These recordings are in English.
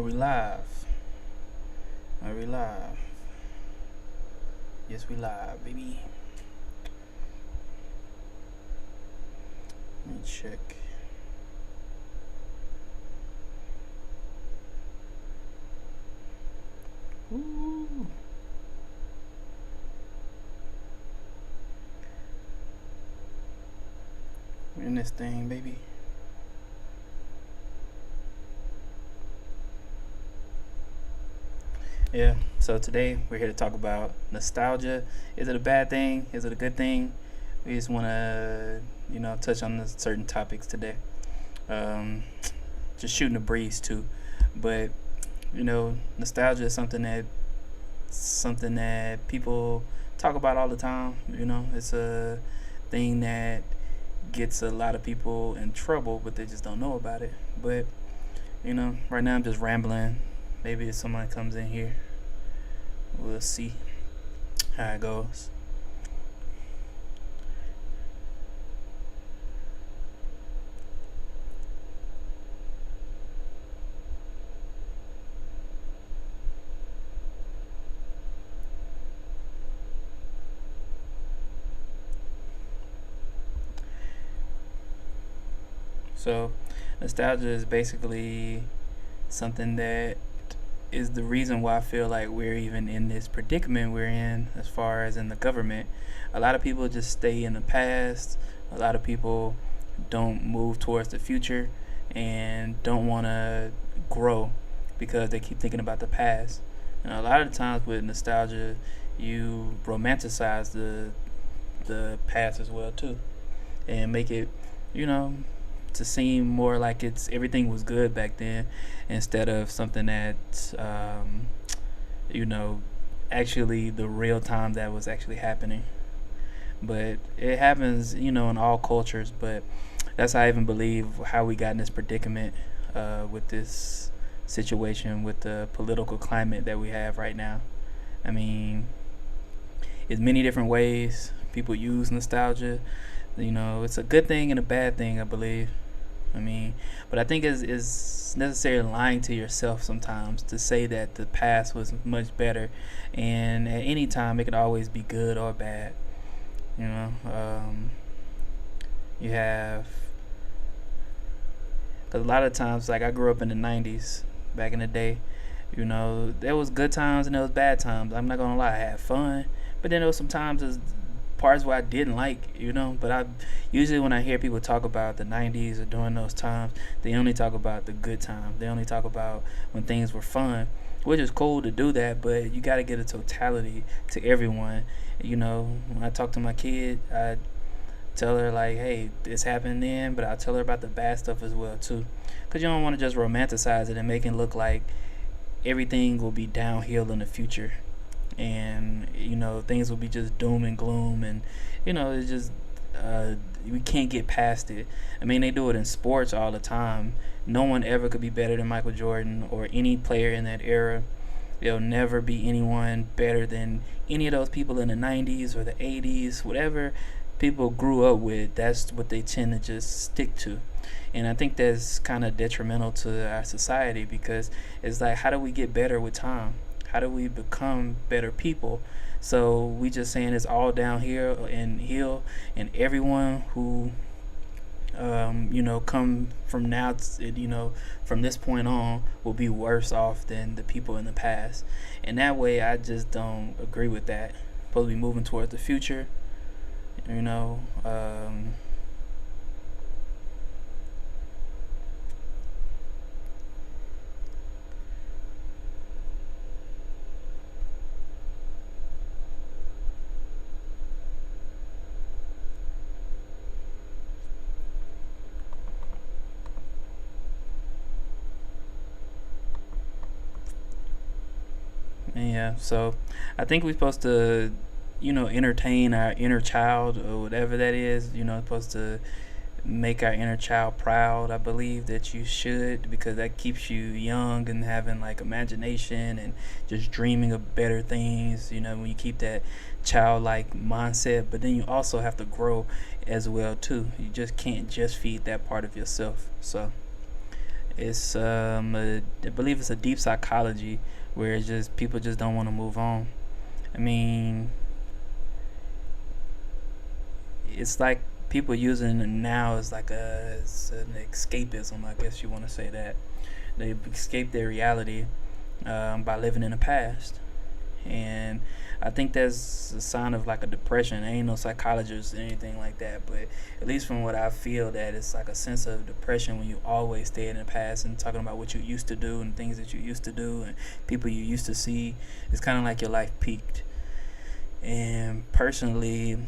we live? Are we live? Yes, we live, baby. Let me check. Ooh. We're in this thing, baby. Yeah, so today we're here to talk about nostalgia. Is it a bad thing? Is it a good thing? We just want to, touch on the certain topics today. Um, just shooting a breeze too, but nostalgia is something that people talk about all the time. It's a thing that gets a lot of people in trouble, but they just don't know about it. But right now I'm just rambling. Maybe if someone comes in here, we'll see how it goes. So, nostalgia is basically something that is the reason why I feel like we're even in this predicament we're in as far as in the government. A lot of people just stay in the past. A lot of people don't move towards the future and don't want to grow because they keep thinking about the past. And a lot of the times with nostalgia, you romanticize the past as well too, and make it, you know, to seem more like it's everything was good back then, instead of something that you know actually the real time that was actually happening. But it happens, in all cultures. But that's how I even believe how we got in this predicament with this situation with the political climate that we have right now. I mean, it's many different ways people use nostalgia. It's a good thing and a bad thing, I believe. I mean, but I think it's necessarily lying to yourself sometimes to say that the past was much better, and at any time it could always be good or bad. You know, you have, because a lot of times, like I grew up in the '90s, back in the day. There was good times and there was bad times. I'm not gonna lie, I had fun, but then there was some times there's parts where I didn't like. But I usually when I hear people talk about the '90s or during those times, they only talk about the good times. They only talk about when things were fun, which is cool to do that, but you got to get a totality to everyone. When I talk to my kid, I tell her like, hey, this happened then, but I'll tell her about the bad stuff as well too, because you don't want to just romanticize it and make it look like everything will be downhill in the future, and things will be just doom and gloom, and it's just we can't get past it. I mean, they do it in sports all the time. No one ever could be better than Michael Jordan or any player in that era. There'll never be anyone better than any of those people in the 90s or the 80s, whatever people grew up with. That's what they tend to just stick to. And I think that's kind of detrimental to our society, because it's like, how do we get better with time? How do we become better people? So we just saying it's all down here and hill, and everyone who come from now, from this point on, will be worse off than the people in the past. And that way, I just don't agree with that. Supposed to be moving towards the future, you know. And yeah, so I think we're supposed to, entertain our inner child or whatever that is. Supposed to make our inner child proud. I believe that you should, because that keeps you young and having like imagination and just dreaming of better things. When you keep that childlike mindset, but then you also have to grow as well too. You just can't just feed that part of yourself. So It's I believe it's a deep psychology where it's just people just don't want to move on. I mean, it's like people using it now as like it's an escapism. I guess you want to say that they escape their reality by living in the past. And I think that's a sign of like a depression. I ain't no psychologist or anything like that, but at least from what I feel, that it's like a sense of depression when you always stay in the past and talking about what you used to do and things that you used to do and people you used to see. It's kind of like your life peaked. And personally,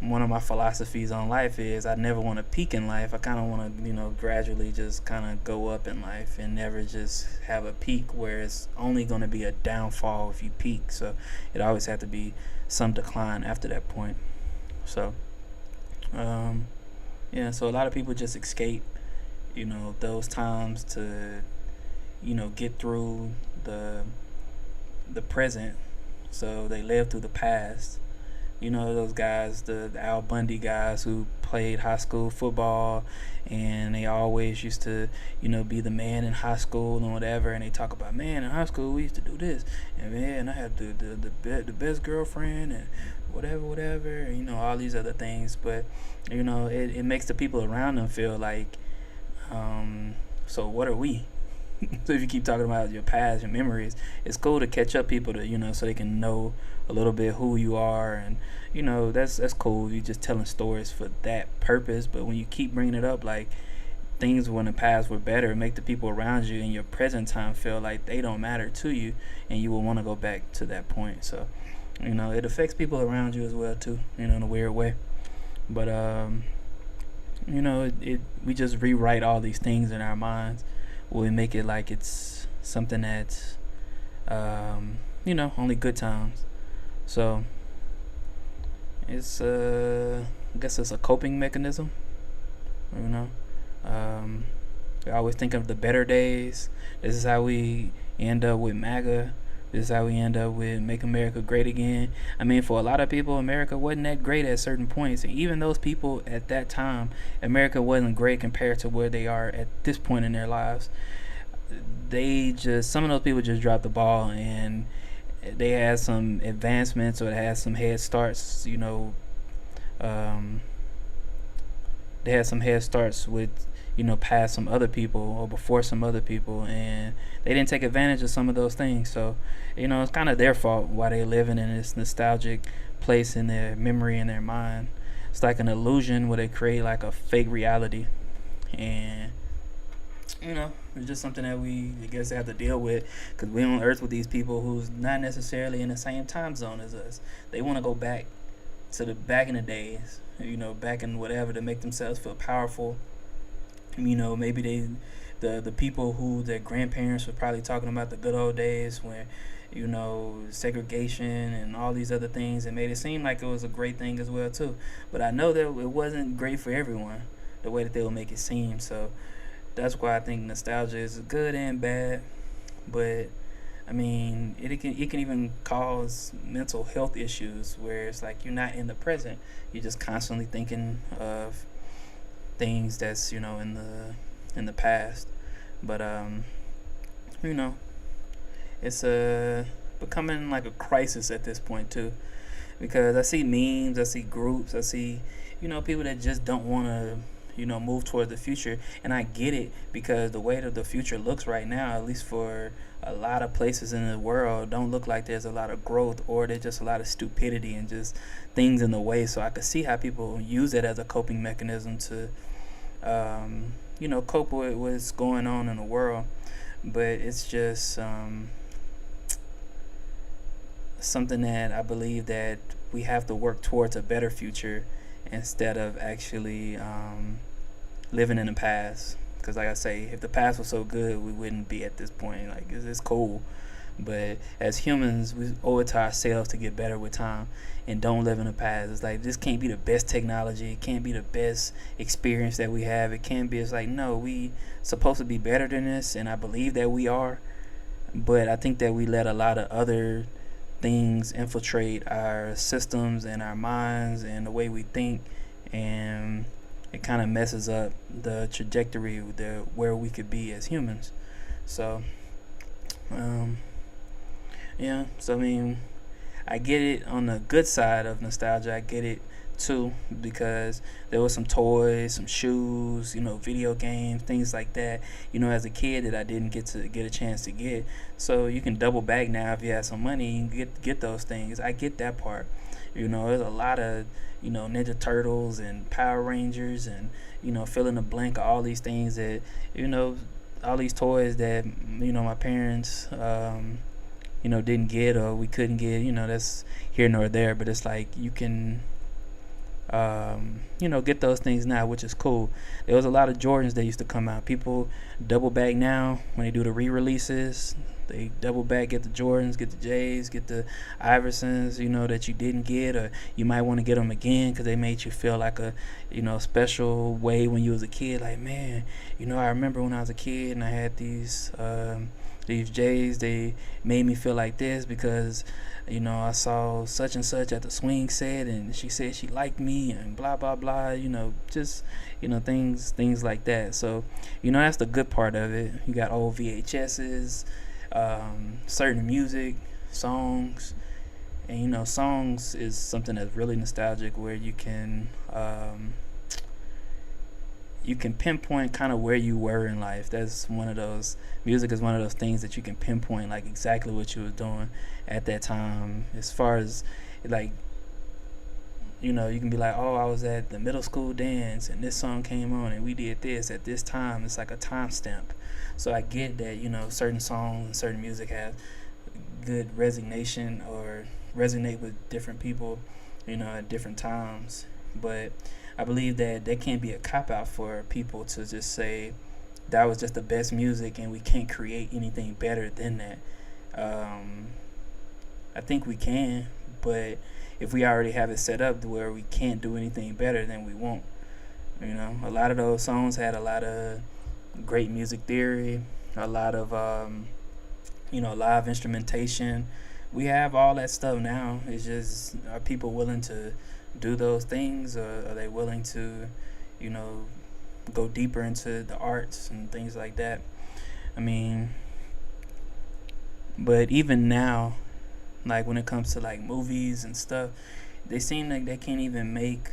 one of my philosophies on life is I never want to peak in life. I kind of want to, gradually just kind of go up in life and never just have a peak where it's only going to be a downfall if you peak. So it always have to be some decline after that point. So, yeah, so a lot of people just escape, those times to, get through the present. So they live through the past. Those guys, the Al Bundy guys who played high school football, and they always used to, be the man in high school and whatever. And they talk about, man, in high school we used to do this, and man, I had the best girlfriend and whatever, and, all these other things. But it makes the people around them feel like, so what are we? So if you keep talking about your past, your memories, it's cool to catch up people to, so they can know a little bit who you are. And that's cool. You just telling stories for that purpose. But when you keep bringing it up, like things when the past were better, make the people around you in your present time feel like they don't matter to you, and you will want to go back to that point. So it affects people around you as well too, in a weird way. But we just rewrite all these things in our minds. We make it like it's something that's only good times. So it's I guess it's a coping mechanism. We always think of the better days. This is how we end up with MAGA. This is how we end up with Make America Great Again. I mean, for a lot of people, America wasn't that great at certain points. And even those people at that time, America wasn't great compared to where they are at this point in their lives. Some of those people just dropped the ball, and they had some advancements, or they had some head starts, they had some head starts with, past some other people or before some other people, and they didn't take advantage of some of those things. So, it's kind of their fault why they're living in this nostalgic place in their memory and their mind. It's like an illusion where they create like a fake reality, and it's just something that we, I guess, have to deal with, because we're on Earth with these people who's not necessarily in the same time zone as us. They want to go back to the back in the days, back in whatever, to make themselves feel powerful. Maybe the people who their grandparents were probably talking about the good old days when, segregation and all these other things, and made it seem like it was a great thing as well too. But I know that it wasn't great for everyone, the way that they will make it seem. So that's why I think nostalgia is good and bad. But I mean, it can even cause mental health issues, where it's like you're not in the present. You're just constantly thinking of things that's in the past. But it's becoming like a crisis at this point too, because I see memes, I see groups, I see people that just don't want to move towards the future. And I get it, because the way that the future looks right now, at least for a lot of places in the world, don't look like there's a lot of growth, or there's just a lot of stupidity and just things in the way. So I could see how people use it as a coping mechanism to cope with what's going on in the world. But it's just something that I believe that we have to work towards a better future, instead of actually living in the past. Because like I say, if the past was so good, we wouldn't be at this point. Like, it's cool, but as humans, we owe it to ourselves to get better with time, and don't live in the past. It's like, this can't be the best technology, it can't be the best experience that we have, it can't be. It's like, no, we supposed to be better than this, and I believe that we are. But I think that we let a lot of other things infiltrate our systems and our minds and the way we think, and it kind of messes up the trajectory, the where we could be as humans. So um, yeah, so I mean, I get it on the good side of nostalgia. I get it too, because there was some toys, some shoes, video games, things like that. As a kid that I didn't get a chance to get. So you can double back now if you have some money and get those things. I get that part. There's a lot of Ninja Turtles and Power Rangers and fill in the blank of all these things that all these toys that my parents didn't get or we couldn't get. That's here nor there, but it's like you can get those things now, which is cool. There was a lot of Jordans that used to come out. People double back now when they do the re-releases. They double back, get the Jordans, get the J's, get the Iversons, that you didn't get, or you might want to get them again because they made you feel like a, special way when you was a kid. Like, man, I remember when I was a kid and I had these J's. They made me feel like this because I saw such and such at the swing set and she said she liked me and blah blah blah, just things like that. So that's the good part of it. You got old VHS's, certain music, songs, and songs is something that's really nostalgic, where you can pinpoint kind of where you were in life. That's one of those, music is one of those things that you can pinpoint like exactly what you was doing at that time, as far as like you can be like, oh, I was at the middle school dance and this song came on and we did this at this time. It's like a timestamp. So I get that certain songs and certain music have good resignation or resonate with different people at different times. But I believe that there can't be a cop out for people to just say that was just the best music and we can't create anything better than that. I think we can, but if we already have it set up to where we can't do anything better, then we won't. A lot of those songs had a lot of great music theory, a lot of live instrumentation. We have all that stuff now. It's just, are people willing to do those things, or are they willing to go deeper into the arts and things like that? I mean, but even now, like when it comes to like movies and stuff, they seem like they can't even make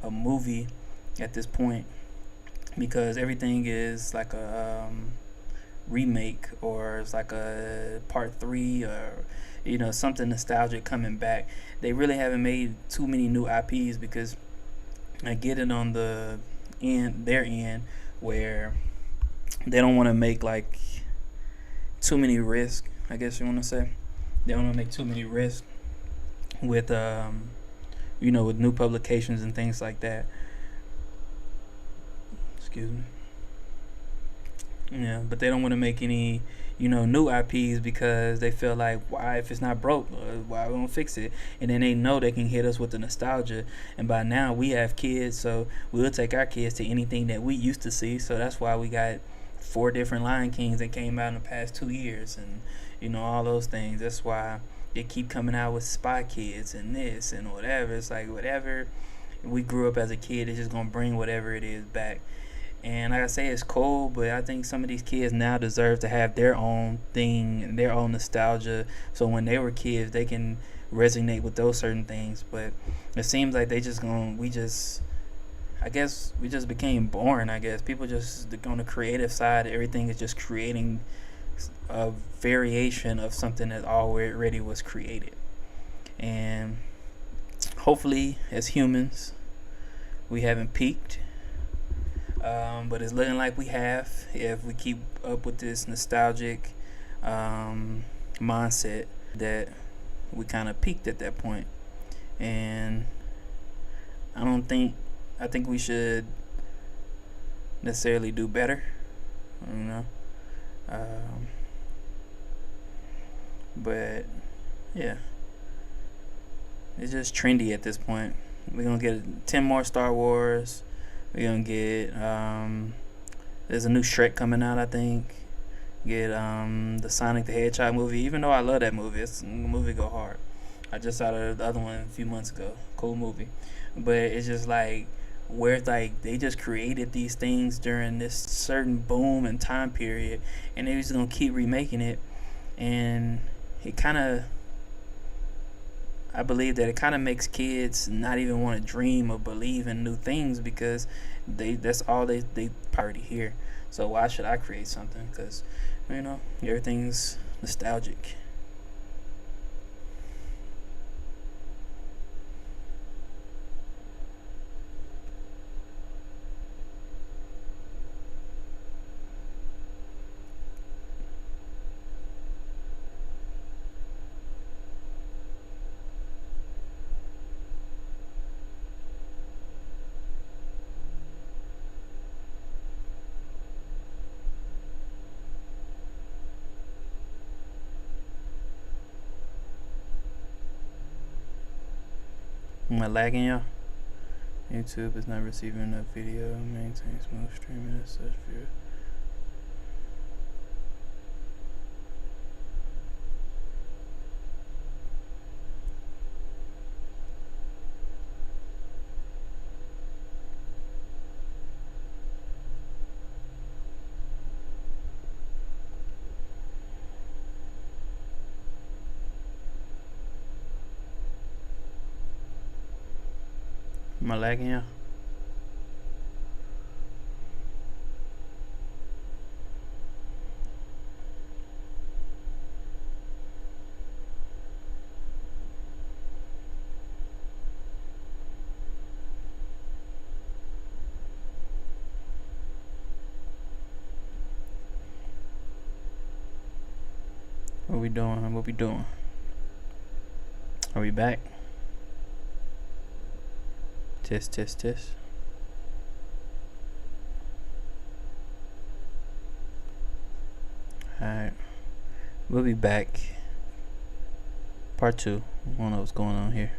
a movie at this point, because everything is like a remake, or it's like a part 3, or something nostalgic coming back. They really haven't made too many new IPs, because I get it on their end, where they don't want to make like too many risks, I guess you want to say. They don't want to make too many risks with with new publications and things like that. Excuse me. Yeah, but they don't want to make any new IPs, because they feel like, why, if it's not broke, why we gonna fix it? And then they know they can hit us with the nostalgia, and by now we have kids, so we'll take our kids to anything that we used to see. So that's why we got 4 different Lion Kings that came out in the past 2 years, and all those things. That's why they keep coming out with Spy Kids and this and whatever. It's like, whatever we grew up as a kid, it's just gonna bring whatever it is back. And like I say, it's cool, but I think some of these kids now deserve to have their own thing and their own nostalgia, so when they were kids they can resonate with those certain things. But it seems like we just became boring. I guess people just, on the creative side, everything is just creating a variation of something that already was created. And hopefully as humans we haven't peaked, but it's looking like we have, if we keep up with this nostalgic mindset, that we kind of peaked at that point. And I think we should necessarily do better, but yeah, it's just trendy at this point. We're gonna get 10 more Star Wars. We're gonna get there's a new Shrek coming out, I think. Get the Sonic the Hedgehog movie. Even though I love that movie, the movie go hard. I just saw the other one a few months ago. Cool movie. But it's just like, where like they just created these things during this certain boom and time period, and they're just gonna keep remaking it. And it kind of, I believe that it kind of makes kids not even want to dream or believe in new things, because that's all they already hear. So why should I create something? Because everything's nostalgic. Am I lagging, y'all? YouTube is not receiving enough video. Maintain smooth streaming as such. Am I lagging, y'all? What we doing? What we doing? Are we back? Test, test, test. Alright. We'll be back. Part 2. I don't know what's going on here.